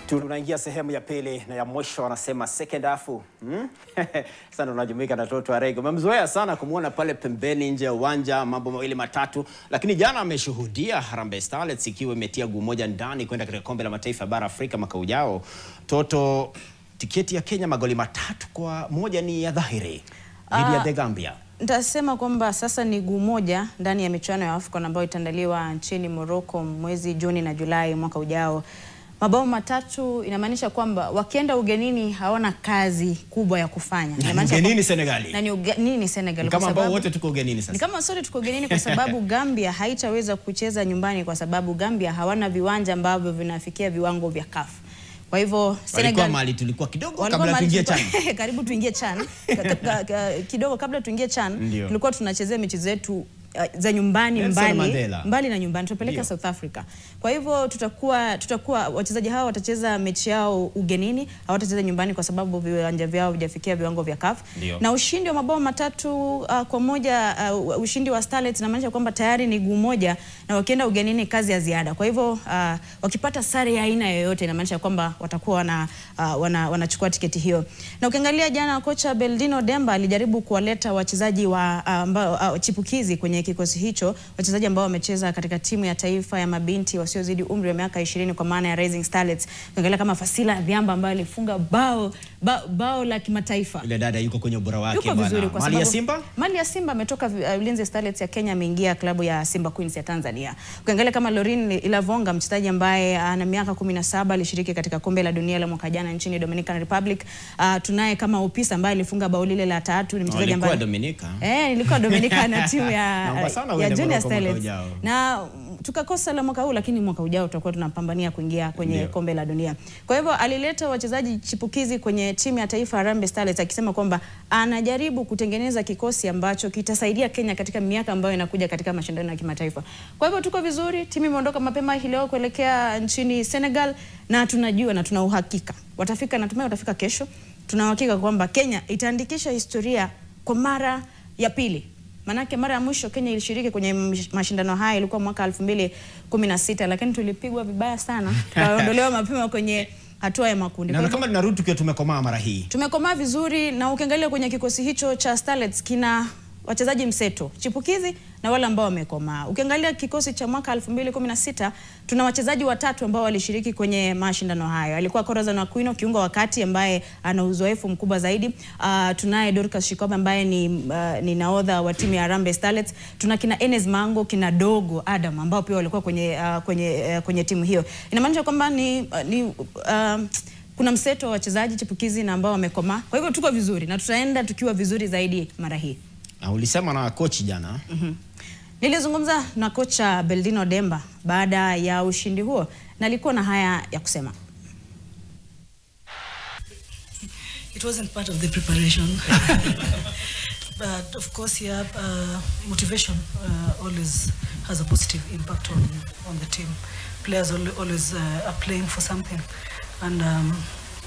Tunaingia sehemu ya pili na ya mwisho, wanasema second half. Sasa tunajumuika na Toto wa Rege. Umemzoea sana kumuona pale pembeni nje ya uwanja, mambo mawili matatu, lakini jana ameshuhudia Harambee Starlets ikiwa imetia guu moja ndani kwenda katika kombe la mataifa bara Afrika mwaka ujao. Toto, tiketi ya Kenya magoli 3-1 ni ya dhahiri dhidi ya The Gambia. Nitasema kwamba sasa ni guu moja ndani ya michuano ya AFCON ambayo itaandaliwa nchini Morocco mwezi Juni na Julai mwaka ujao. Mabao 3 inamaanisha kwamba wakienda ugenini hawana kazi kubwa ya kufanya. Inamaanisha ugenini Senegali. Na ni ugenini Senegal, kama ambao wote tuko ugenini sasa. Ni kama sote tuko ugenini kwa sababu Gambia haitaweza kucheza nyumbani, kwa sababu Gambia hawana viwanja ambavyo vinafikia viwango vya CAF. Kwa hivyo Senegal mali tulikuwa kidogo kabla tuingie CHAN. Karibu tuingie CHAN. Kidogo kabla tuingie CHAN tulikuwa tunachezea mechi zetu za nyumbani Nelson mbali na nyumbani tupeleka South Africa. Kwa hivyo tutakuwa wachezaji hao watacheza mechi yao ugenini, hawatacheza nyumbani kwa sababu viwanja vyao havijafikia viwango vya CAF. Na ushindi wa mabao 3-1 ushindi wa Starlets inamaanisha kwamba tayari ni guu moja na wakienda ugenini kazi ya ziada. Kwa hivyo wakipata sare ya aina yoyote inamaanisha kwamba watakuwa wanachukua tiketi hiyo. Na ukiangalia jana kocha Beldino Demba alijaribu kuwaleta wachezaji ambao chipukizi kwenye kikosi hicho, wachezaji ambao wamecheza katika timu ya taifa ya mabinti wasiozidi umri wa miaka 20 kwa maana ya Rising Starlets. Ukiangalia kama Fasila Adhiamba ambaye alifunga bao la kimataifa. Ile dada yuko kwenye ubora wake bwana. Mali ya Simba? Mali ya Simba ametoka Ulinzi Starlets ya Kenya, ameingia klabu ya Simba Queens ya Tanzania. Ukiangalia kama Lorin Ilavonga, mchezaji ambaye ana miaka 17, alishiriki katika kombe la dunia la mwaka jana nchini Dominican Republic. Tunaye kama Opisa ambaye alifunga bao lile la 3, ni mchezaji ambaye nilikuwa Dominica na timu ya Junior Starlets. Na tukakosa la mwaka huu, lakini mwaka ujao tutakuwa tunapambania kuingia kwenye kombe la dunia. Kwa hivyo alileta wachezaji chipukizi kwenye timu ya taifa Harambee Starlets, akisema kwamba anajaribu kutengeneza kikosi ambacho kitasaidia Kenya katika miaka ambayo inakuja katika mashindano ya kimataifa. Kwa hivyo tuko vizuri, timu imeondoka mapema hii leo kuelekea nchini Senegal, na tunajua na tuna uhakika watafika, natumai watafika kesho. Tuna uhakika kwamba Kenya itaandikisha historia kwa mara ya pili. Manake mara ya mwisho Kenya ilishiriki kwenye mashindano haya ilikuwa mwaka 2016, lakini tulipigwa vibaya sana. Tukaondolewa mapema kwenye hatua ya makundi. Na kama tunarudi tukiwa tumekomaa mara hii. Tumekomaa vizuri, na ukiangalia kwenye kikosi hicho cha Starlets kina wachezaji mseto, chipukizi na wale ambao wamekomaa. Ukiangalia kikosi cha mwaka 2016 tuna wachezaji watatu ambao walishiriki kwenye mashindano hayo. Alikuwa Corazon Aquino, kiungo wa kati ambaye ana uzoefu mkubwa zaidi. Tunaye Dorcas Shikoba ambaye ni nahodha wa timu ya Harambee Starlets. Tuna kina Enes Mango, kina Dogo Adam ambao pia walikuwa kwenye timu hiyo. Inamaanisha kwamba kuna mseto wa wachezaji chipukizi na ambao wamekomaa. Kwa hivyo tuko vizuri na tutaenda tukiwa vizuri zaidi mara hii. Na ulisema na coach jana. Nilizungumza na kocha Beldino Demba baada ya ushindi huo, na alikuwa na haya ya kusema. It wasn't part of the preparation. But of course, motivation always has a positive impact on the team. Players always are playing for something. And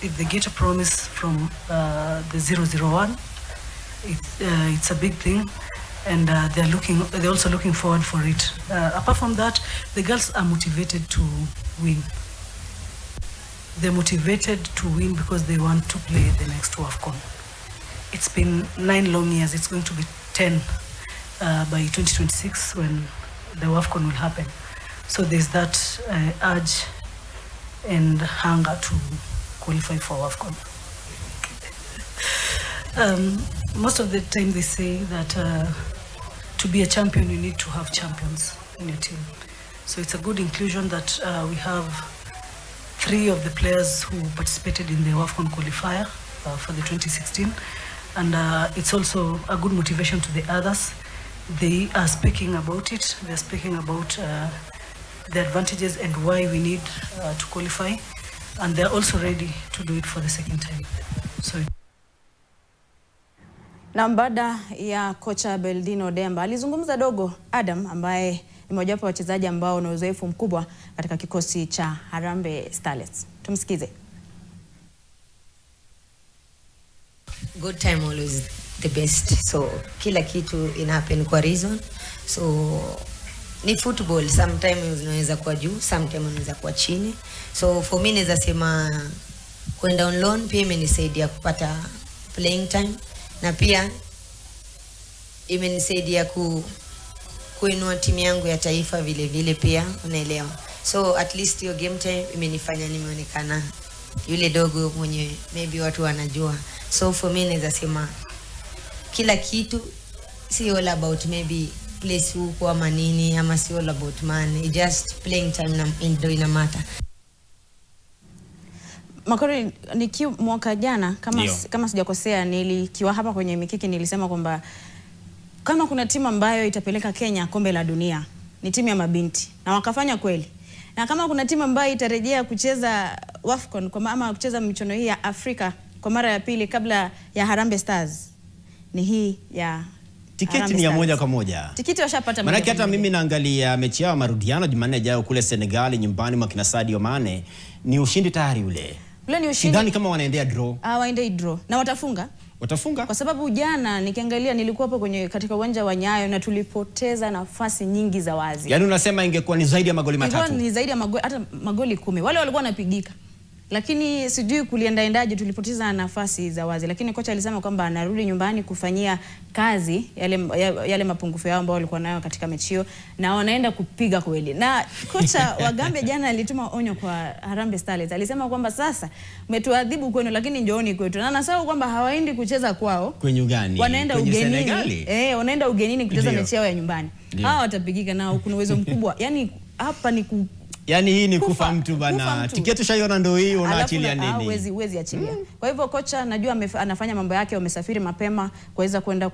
if they get a promise from the 001, it's a big thing, and they're also looking forward for it. Apart from that, the girls are motivated to win. They're motivated to win because they want to play the next WAFCON. It's been 9 long years. It's going to be 10 by 2026 when the WAFCON will happen. So there's that urge and hunger to qualify for WAFCON. Most of the time they say that to be a champion you need to have champions in your team. So it's a good inclusion that we have 3 of the players who participated in the WAFCON qualifier for the 2016, and it's also a good motivation to the others. They are speaking about it. They're speaking about the advantages and why we need to qualify, and they're also ready to do it for the second time. So na baada ya kocha Beldino Demba alizungumza Dogo Adam ambaye ni mmoja wa wachezaji ambao wana uzoefu mkubwa katika kikosi cha Harambee Starlets. Tumsikize. Good time always the best. So kila kitu ina happen kwa reason. So ni football, sometimes unaweza kuwa juu, sometimes unaweza kuwa chini. So for me naweza sema kwenda on loan pia imenisaidia kupata playing time, na pia imenisaidia kuinua timu yangu ya taifa vile vile pia, unaelewa. So at least your game time imenifanya nimeonekana yule dogo mwenye maybe watu wanajua. So for me naweza sema kila kitu si all about maybe place huko ama nini, ama si all about money, just playing time na ndio ina matter. Makori, mwaka jana kama sijakosea, nilikiwa hapa kwenye Mikiki nilisema kwamba kama kuna timu ambayo itapeleka Kenya kombe la dunia ni timu ya mabinti, na wakafanya kweli. Na kama kuna timu ambayo itarejea kucheza WAFCON ama kucheza michuano hii ya Afrika kwa mara ya pili kabla ya Harambee Stars, ni hii ya Tiketi ni ya moja kwa moja. Tiketi washapata. Maana hata mimi naangalia mechi yao marudiano Jumanne ijayo kule Senegal nyumbani mwa kina Sadio Mane, ni ushindi tayari ule. Ule ni ushindi. Sidhani kama wanaendea draw. Waendea draw. Na watafunga? Watafunga? Kwa sababu jana nikiangalia nilikuwa hapo katika uwanja wa Nyayo na tulipoteza nafasi nyingi za wazi. Yaani unasema ingekuwa ni zaidi ya magoli matatu. Ingekuwa ni zaidi ya hata magoli 10. Wale walikuwa wanapigika. Lakini sijui kuliendaje tulipoteza nafasi za wazi, lakini kocha alisema kwamba anarudi nyumbani kufanyia kazi yale mapungufu yao ambao walikuwa nayo katika mechi hiyo na wanaenda kupiga kweli. Na kocha wa Gambia jana alituma onyo kwa Harambee Starlets. Alisema kwamba sasa umetuadhibu kwenu lakini njooni kwetu. Na anasahau kwamba hawaendi kucheza kwao. Kwenye gani? Wanaenda ugenini. Wanaenda ugenini kucheza mechi yao ya nyumbani. Hawa watapigika na kuna uwezo mkubwa. Yaani hapa ni Yaani hii ni kufa mtu bana. Tiketi ushaiona ndio hii, unaachilia nini? Huwezi achilia. Kwa hivyo kocha najua anafanya mambo yake, wamesafiri mapema kuweza kwenda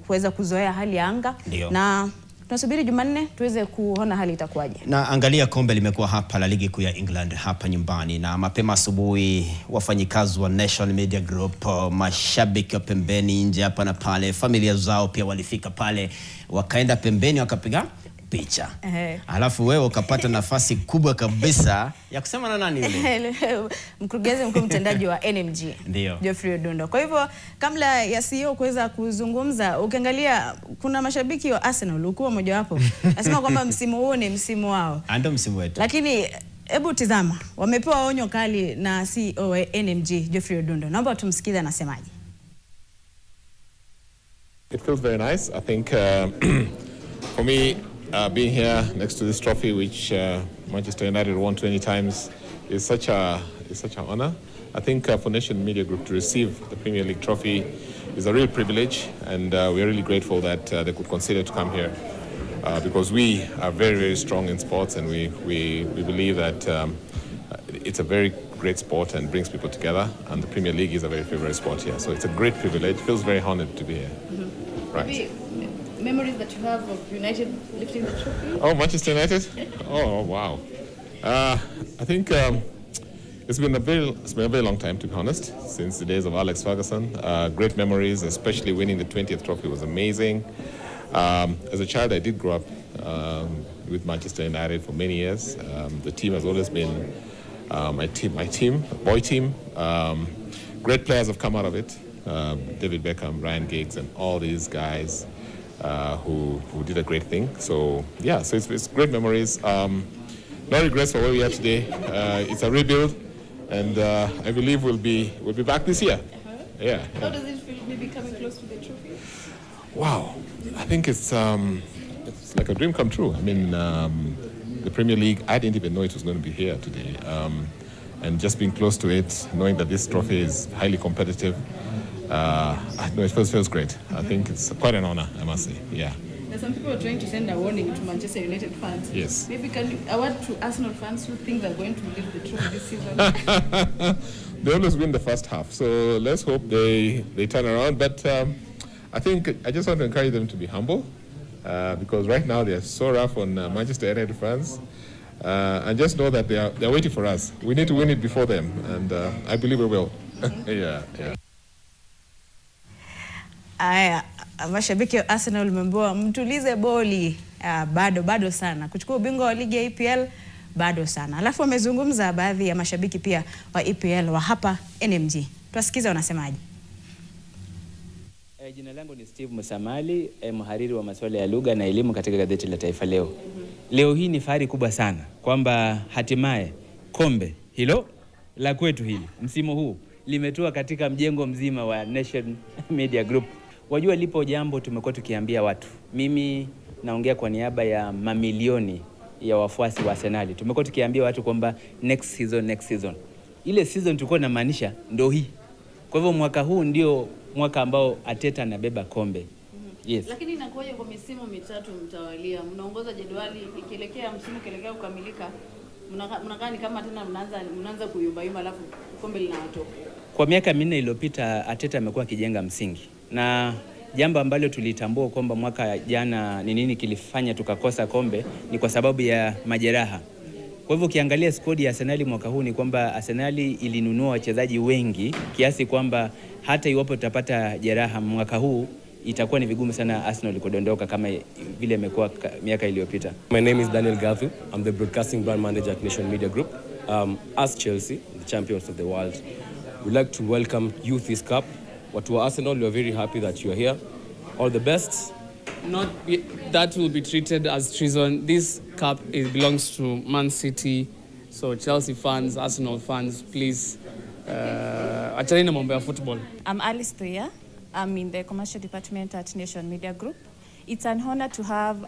kuweza kuzoea hali ya anga. Na tunasubiri Jumanne tuweze kuona hali itakuwaje. Na angalia kombe limekuwa hapa la ligi kuu ya England hapa nyumbani, na mapema asubuhi wafanyikazi wa National Media Group, mashabiki wa pembeni nje hapa na pale, familia zao pia walifika pale, wakaenda pembeni wakapiga picha. Alafu wewe ukapata nafasi kubwa kabisa ya kusema na nani yule? Mkurugenzi mkuu mtendaji wa NMG. Ndio. Geoffrey Odundo. Kwa hivyo kabla ya CEO kuweza kuzungumza, ukiangalia kuna mashabiki wa Arsenal ukuwa mmoja wapo. Nasema kwamba msimu huu ni msimu wao. Ndio msimu wetu. Lakini hebu tizama, wamepewa onyo kali na CEO wa NMG Geoffrey Odundo. Naomba tumsikize anasemaje. It feels very nice. I think for me being here next to this trophy, which Manchester United won 20 times, is such an honor. I think for National Media Group to receive the Premier League trophy is a real privilege, and we're really grateful that they could consider to come here because we are very, very strong in sports, and we believe that it's a very great sport and brings people together, and the Premier League is a very favorite sport here. So it's a great privilege. Feels very honored to be here. Right. Memories that you have of United lifting the trophy? Oh, Manchester United? Oh, wow. I think it's been a very long time, to be honest, since the days of Alex Ferguson. Great memories, especially winning the 20th trophy was amazing. As a child, I did grow up with Manchester United for many years. The team has always been my team, boy team. Great players have come out of it. David Beckham, Ryan Giggs, and all these guys who did a great thing. So yeah, so it's great memories. No regrets for where we are today. It's a rebuild, and I believe we'll be back this year. Yeah. How does it feel maybe coming close to the trophy? Wow, I think it's like a dream come true. I mean, the Premier League, I didn't even know it was going to be here today. And just being close to it, knowing that this trophy is highly competitive, it feels great. I think it's quite an honor, I must say. Yeah. Now, some people are trying to send a warning to Manchester United fans. Yes. Maybe can you award to Arsenal fans who think they're going to lift the trophy this season? They always win the first half, so let's hope they turn around. But I think I just want to encourage them to be humble because right now they are so rough on Manchester United fans. And just know that they're waiting for us. We need to win it before them, and I believe we will. Yeah. Aya, mashabiki wa Arsenal memboa mtulize boli, bado sana. Kuchukua ubingwa wa ligi ya EPL bado sana. Alafu wamezungumza baadhi ya mashabiki pia wa EPL wa hapa NMG. Tuwasikize wanasemaje. Jina langu ni Steve Musamali, mhariri wa masuala ya lugha na elimu katika gazeti la Taifa Leo. Leo hii ni fahari kubwa sana kwamba hatimaye kombe hilo la kwetu hili msimu huu limetua katika mjengo mzima wa Nation Media Group. Wajua lipo jambo tumekuwa tukiambia watu. Mimi naongea kwa niaba ya mamilioni ya wafuasi wa Arsenal. Tumekuwa tukiambia watu kwamba next season. Ile season tulikuwa tunamaanisha ndio hii. Kwa hivyo mwaka huu ndio mwaka ambao Arteta anabeba kombe. Yes. Lakini inakuwaje kwa misimu mitatu mtawalia? Mnaongoza jedwali ikielekea msimu ukielekea kukamilika. Mnakaa ni kama tena mnaanza kuyumba alafu kombe linawatoka. Kwa miaka 4 iliyopita Arteta amekuwa akijenga msingi. Na jambo ambalo tulitambua kwamba mwaka jana ni nini kilifanya tukakosa kombe ni kwa sababu ya majeraha. Kwa hivyo ukiangalia squad ya Arsenal mwaka huu ni kwamba Arsenal ilinunua wachezaji wengi kiasi kwamba hata iwapo tutapata jeraha mwaka huu itakuwa ni vigumu sana Arsenal kudondoka kama vile imekuwa miaka iliyopita. My name is Daniel Gathu. I'm the broadcasting brand manager at Nation Media Group. As Chelsea, the champions of the world, we'd like to welcome you to this cup. But to Arsenal, we are very happy that you are here. All the best. That will be treated as treason. This cup belongs to Man City. So Chelsea fans, Arsenal fans, please, achana na mambo ya football. I'm Alice Toya. I'm in the commercial department at Nation Media Group. It's an honor to have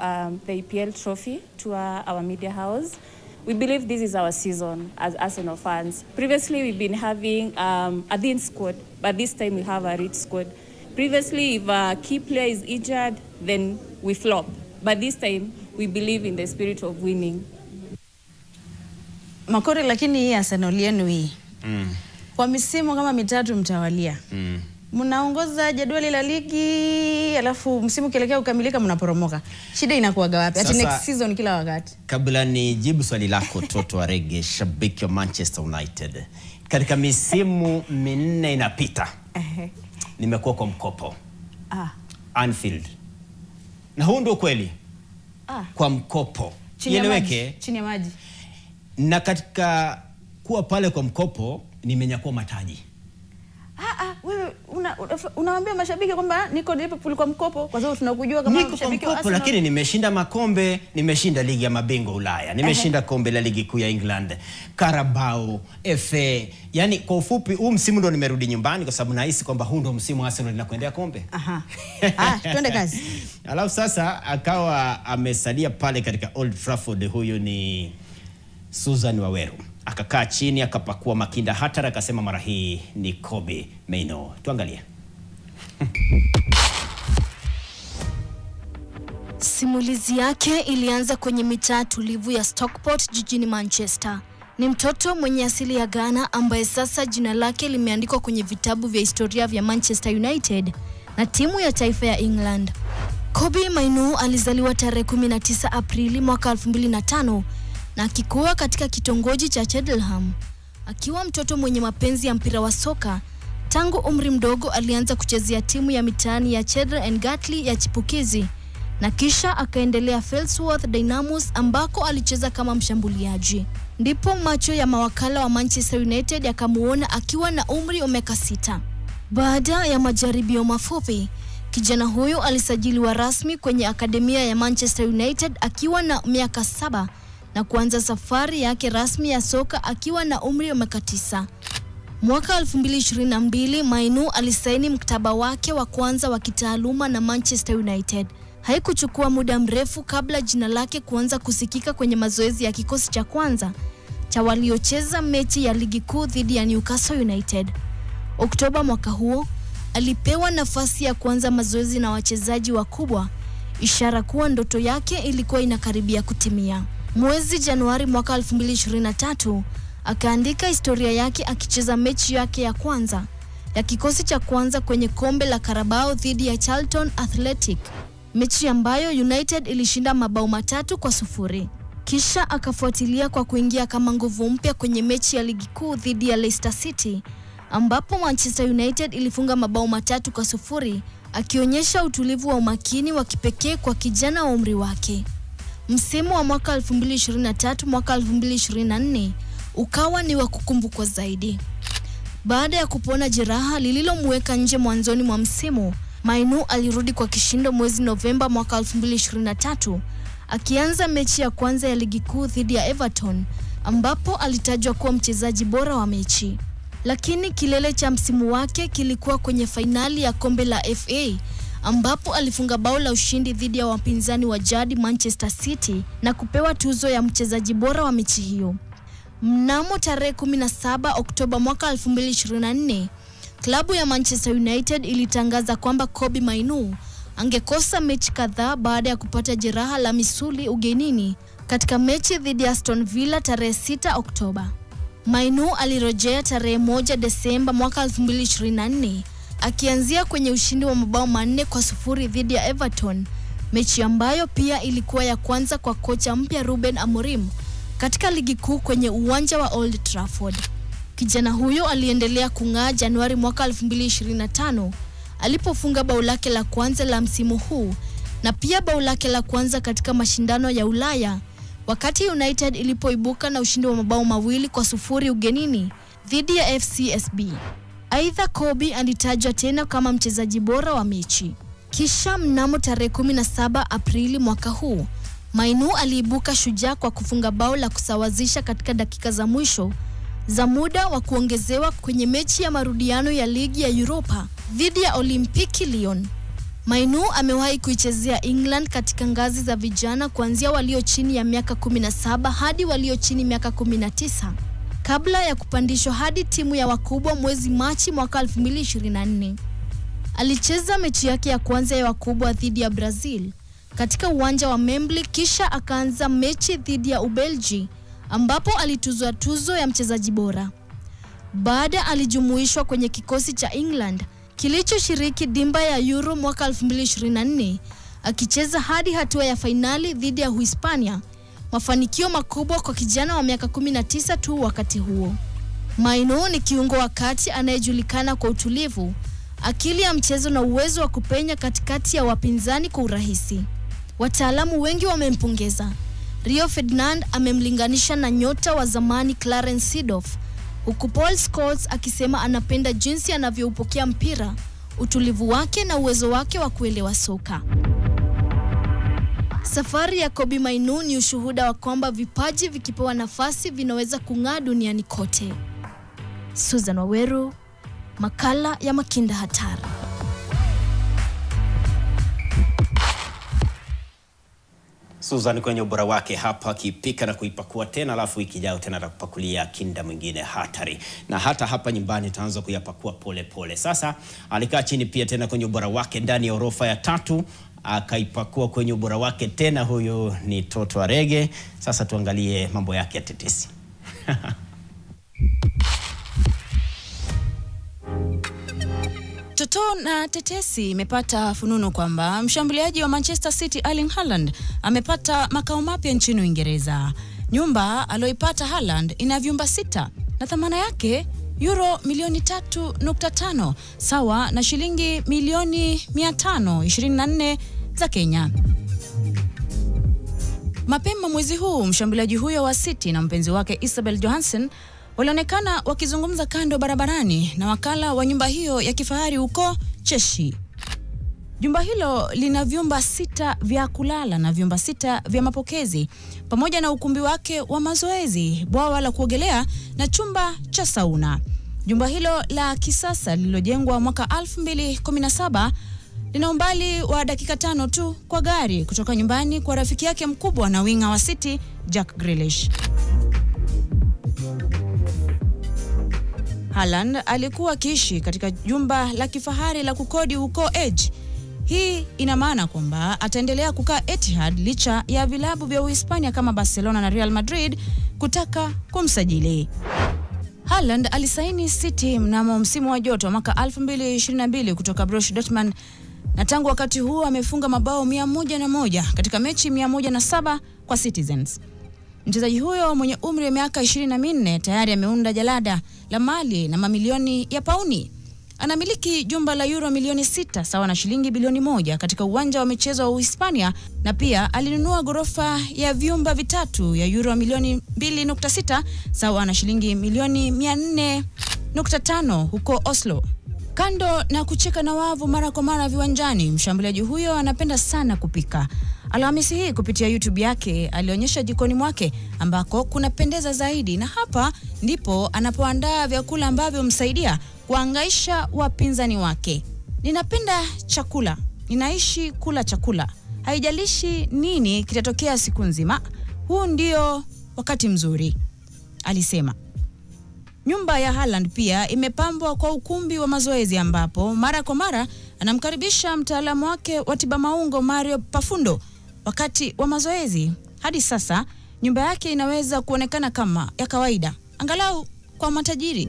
the EPL trophy to our media house. We believe this is our season as Arsenal fans. Previously, we've been having a thin squad, but this time we have a rich squad. Previously, if a key player is injured, then we flop. But this time, we believe in the spirit of winning. Makore, lakini hii Arsenal yenu hii. Kwa misimu kama mitatu mtawalia. Mnaongoza jadwali la ligi, alafu msimu kielekea ukamilika mnaporomoka. Shida inakuwaga wapi? Ati next season kila wakati. Kabla ni jibu swali lako Toto Arege, shabiki wa Manchester United. Katika misimu minne inapita. Nimekuwa kwa mkopo. Anfield. Na huu ndio kweli. Kwa mkopo. Ieleweke. Chini ya maji. Na katika kuwa pale kwa mkopo nimenyakua mataji. Wewe unawaambia mashabiki kwamba niko Liverpool kwa mkopo kwa sababu tunakujua kama mashabiki wa Arsenal. Lakini nimeshinda makombe, nimeshinda ligi ya mabingwa Ulaya, nimeshinda kombe la ligi kuu ya England, Carabao, FA. Yani kwa ufupi huu msimu ndo nimerudi nyumbani kwa sababu nahisi kwamba huu ndo msimu Arsenal linakwendea kombe. Twende kazi. Alafu sasa akawa amesalia pale katika Old Trafford, huyu ni Susan Waweru. Akakaa chini akapakua makinda hatara akasema mara hii ni Kobbie Mainoo. Tuangalie. Simulizi yake ilianza kwenye mitaa tulivu ya Stockport jijini Manchester. Ni mtoto mwenye asili ya Ghana ambaye sasa jina lake limeandikwa kwenye vitabu vya historia vya Manchester United na timu ya taifa ya England. Kobbie Mainoo alizaliwa tarehe 19 Aprili mwaka 2005 na akikua katika kitongoji cha Cheltenham. Akiwa mtoto mwenye mapenzi ya mpira wa soka, tangu umri mdogo alianza kuchezea timu ya mitaani ya Cheddar and Gatley ya chipukizi na kisha akaendelea Fellsworth Dynamos ambako alicheza kama mshambuliaji. Ndipo macho ya mawakala wa Manchester United yakamuona akiwa na umri wa miaka 6. Baada ya majaribio mafupi, kijana huyo alisajiliwa rasmi kwenye akademia ya Manchester United akiwa na miaka 7 na kuanza safari yake rasmi ya soka akiwa na umri wa miaka 9. Mwaka 2022 Mainoo alisaini mkataba wake wa kwanza wa kitaaluma na Manchester United. Haikuchukua muda mrefu kabla jina lake kuanza kusikika kwenye mazoezi ya kikosi cha kwanza cha waliocheza mechi ya ligi kuu dhidi ya Newcastle United. Oktoba mwaka huo alipewa nafasi ya kuanza mazoezi na wachezaji wakubwa, ishara kuwa ndoto yake ilikuwa inakaribia kutimia. Mwezi Januari mwaka 2023 akaandika historia yake akicheza mechi yake ya kwanza ya kikosi cha kwanza kwenye kombe la Carabao dhidi ya Charlton Athletic, mechi ambayo United ilishinda mabao 3-0. Kisha akafuatilia kwa kuingia kama nguvu mpya kwenye mechi ya ligi kuu dhidi ya Leicester City ambapo Manchester United ilifunga mabao 3-0, akionyesha utulivu wa umakini wa kipekee kwa kijana wa umri wake. Msimu wa mwaka 2023 mwaka 2024 ukawa ni wa kukumbukwa zaidi. Baada ya kupona jeraha lililomweka nje mwanzoni mwa msimu, Mainoo alirudi kwa kishindo mwezi Novemba mwaka 2023, akianza mechi ya kwanza ya ligi kuu dhidi ya Everton ambapo alitajwa kuwa mchezaji bora wa mechi. Lakini kilele cha msimu wake kilikuwa kwenye fainali ya kombe la FA ambapo alifunga bao la ushindi dhidi ya wapinzani wa jadi Manchester City na kupewa tuzo ya mchezaji bora wa mechi hiyo. Mnamo tarehe 17 Oktoba mwaka 2024, klabu ya Manchester United ilitangaza kwamba Kobbie Mainoo angekosa mechi kadhaa baada ya kupata jeraha la misuli ugenini katika mechi dhidi ya Aston Villa tarehe 6 Oktoba. Mainoo alirejea tarehe 1 Desemba mwaka 2024 akianzia kwenye ushindi wa mabao 4-0 dhidi ya Everton, mechi ambayo pia ilikuwa ya kwanza kwa kocha mpya Ruben Amorim katika ligi kuu kwenye uwanja wa Old Trafford. Kijana huyo aliendelea kung'aa Januari mwaka 2025 alipofunga bao lake la kwanza la msimu huu na pia bao lake la kwanza katika mashindano ya Ulaya wakati United ilipoibuka na ushindi wa mabao 2-0 ugenini dhidi ya FCSB. Aidha, Kobe alitajwa tena kama mchezaji bora wa mechi. Kisha mnamo tarehe 17 Aprili mwaka huu, Mainu aliibuka shujaa kwa kufunga bao la kusawazisha katika dakika za mwisho za muda wa kuongezewa kwenye mechi ya marudiano ya ligi ya Europa dhidi ya Olympique Lyon. Mainu amewahi kuichezea England katika ngazi za vijana kuanzia walio chini ya miaka 17 hadi walio chini miaka 19 kabla ya kupandishwa hadi timu ya wakubwa mwezi Machi mwaka 2024. Alicheza mechi yake ya kwanza ya wakubwa dhidi ya Brazil katika uwanja wa Wembley, kisha akaanza mechi dhidi ya Ubelgi ambapo alituzwa tuzo ya mchezaji bora. Baada alijumuishwa kwenye kikosi cha England kilichoshiriki dimba ya Euro mwaka 2024 akicheza hadi hatua ya fainali dhidi ya Uhispania, mafanikio makubwa kwa kijana wa miaka 19 tu wakati huo. Mainu ni kiungo wa kati anayejulikana kwa utulivu, akili ya mchezo na uwezo wa kupenya katikati ya wapinzani kwa urahisi. Wataalamu wengi wamempongeza. Rio Ferdinand amemlinganisha na nyota wa zamani Clarence Seedorf, huku Paul Scholes akisema anapenda jinsi anavyoupokea mpira, utulivu wake na uwezo wake wa kuelewa soka. Safari ya Kobe Mainu ni ushuhuda wa kwamba vipaji vikipewa nafasi vinaweza kung'aa duniani kote. Susan Waweru, makala ya Makinda Hatari. Susan kwenye ubora wake hapa akipika na kuipakua tena, alafu wiki ijayo tena atakupakulia kinda mwingine hatari. Na hata hapa nyumbani taanza kuyapakua pole pole. Sasa alikaa chini pia tena kwenye ubora wake ndani ya orofa ya 3, akaipakua kwenye ubora wake tena. Huyu ni Toto Arege. Sasa tuangalie mambo yake ya tetesi. Toto na tetesi imepata fununu kwamba mshambuliaji wa Manchester City Erling Haaland amepata makao mapya nchini Uingereza. Nyumba aloipata Haaland ina vyumba 6 na thamana yake euro milioni 3.5 sawa na shilingi milioni 524 za Kenya. Mapema mwezi huu mshambuliaji huyo wa City na mpenzi wake Isabel Johansen walionekana wakizungumza kando barabarani na wakala wa nyumba hiyo ya kifahari huko Chelsea. Jumba hilo lina vyumba 6 vya kulala na vyumba 6 vya mapokezi pamoja na ukumbi wake wa mazoezi, bwawa la kuogelea na chumba cha sauna. Jumba hilo la kisasa lililojengwa mwaka 2017 lina umbali wa dakika 5 tu kwa gari kutoka nyumbani kwa rafiki yake mkubwa na winga wa City Jack Grealish. Haaland alikuwa akiishi katika jumba la kifahari la kukodi huko Edge. Hii ina maana kwamba ataendelea kukaa Etihad licha ya vilabu vya Uhispania kama Barcelona na Real Madrid kutaka kumsajili. Haaland alisaini City mnamo msimu wa joto mwaka 2022 kutoka Borussia Dortmund na tangu wakati huo amefunga mabao 101 katika mechi 107 kwa Citizens. Mchezaji huyo mwenye umri wa miaka 24 tayari ameunda jalada la mali na mamilioni ya pauni. Anamiliki jumba la euro milioni 6 sawa na shilingi bilioni 1 katika uwanja wa michezo wa Uhispania na pia alinunua gorofa ya vyumba 3 ya euro milioni 2.6 sawa na shilingi milioni 400.5 huko Oslo. Kando na kucheka na wavu mara kwa mara viwanjani, mshambuliaji huyo anapenda sana kupika. Alhamisi hii kupitia YouTube yake alionyesha jikoni mwake ambako kunapendeza zaidi, na hapa ndipo anapoandaa vyakula ambavyo msaidia kuangaisha wapinzani wake. Ninapenda chakula, ninaishi kula chakula. Haijalishi nini kitatokea siku nzima, huu ndio wakati mzuri, alisema. Nyumba ya Haaland pia imepambwa kwa ukumbi wa mazoezi ambapo mara kwa mara anamkaribisha mtaalamu wake wa tiba maungo Mario Pafundo wakati wa mazoezi. Hadi sasa nyumba yake inaweza kuonekana kama ya kawaida, angalau kwa matajiri.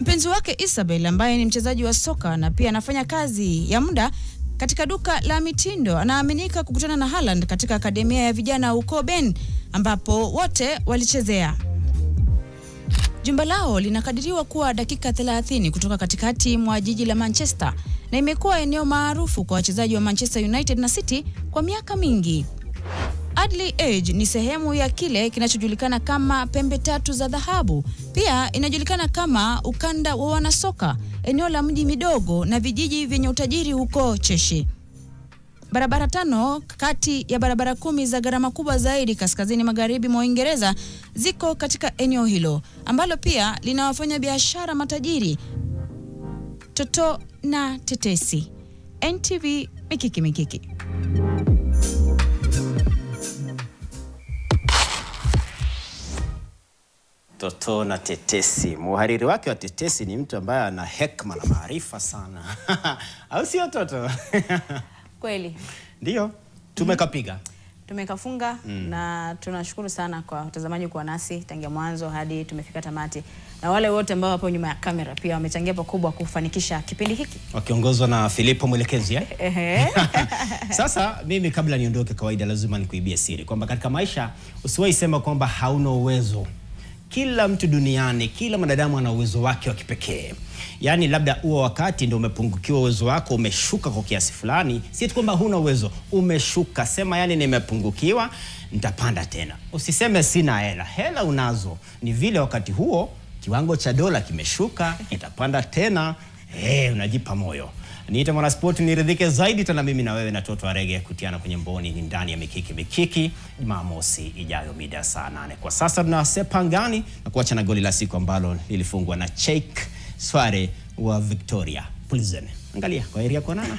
Mpenzi wake Isabel ambaye ni mchezaji wa soka na pia anafanya kazi ya muda katika duka la mitindo anaaminika kukutana na Haaland katika akademia ya vijana huko Ben ambapo wote walichezea. Jumba lao linakadiriwa kuwa dakika 30 kutoka katikati mwa jiji la Manchester na imekuwa eneo maarufu kwa wachezaji wa Manchester United na City kwa miaka mingi. Adley Edge ni sehemu ya kile kinachojulikana kama pembe tatu za dhahabu. Pia inajulikana kama ukanda wa wanasoka, eneo la mji midogo na vijiji vyenye utajiri huko Cheshire. Barabara 5 kati ya barabara 10 za gharama kubwa zaidi kaskazini magharibi mwa Uingereza ziko katika eneo hilo, ambalo pia linawafanya biashara matajiri. Toto na tetesi. NTV Mikiki. Toto na tetesi. Muhariri wake wa tetesi ni mtu ambaye ana hekima na maarifa sana. Au sio Toto? Kweli. Ndio. Tumekapiga. Tumekafunga na tunashukuru sana kwa watazamaji kwa nasi tangia mwanzo hadi tumefika tamati. Na wale wote ambao hapo nyuma ya kamera pia wamechangia pakubwa kufanikisha kipindi hiki. Wakiongozwa na Filipo mwelekezi Sasa mimi kabla niondoke, kawaida lazima nikuibie siri kwamba katika maisha usiwahi sema kwamba hauna uwezo. Kila mtu duniani, kila mwanadamu ana uwezo wake wa kipekee. Yaani labda huo wakati ndio umepungukiwa uwezo wako, umeshuka kwa kiasi fulani, si eti kwamba huna uwezo, umeshuka. Sema yani nimepungukiwa, nitapanda tena. Usiseme sina hela. Hela unazo. Ni vile wakati huo kiwango cha dola kimeshuka, itapanda tena. Unajipa moyo. Niite Mwanaspoti niridhike zaidi tena mimi na wewe na Toto wa Rege kutiana kwenye mboni ni ndani ya Mikiki Jumamosi ijayo mida saa 8. Kwa sasa tunasepa ngani na kuacha na goli la siku ambalo lilifungwa na Cheikh Sware wa Victoria Pilsen. Angalia kwa area kwa nana.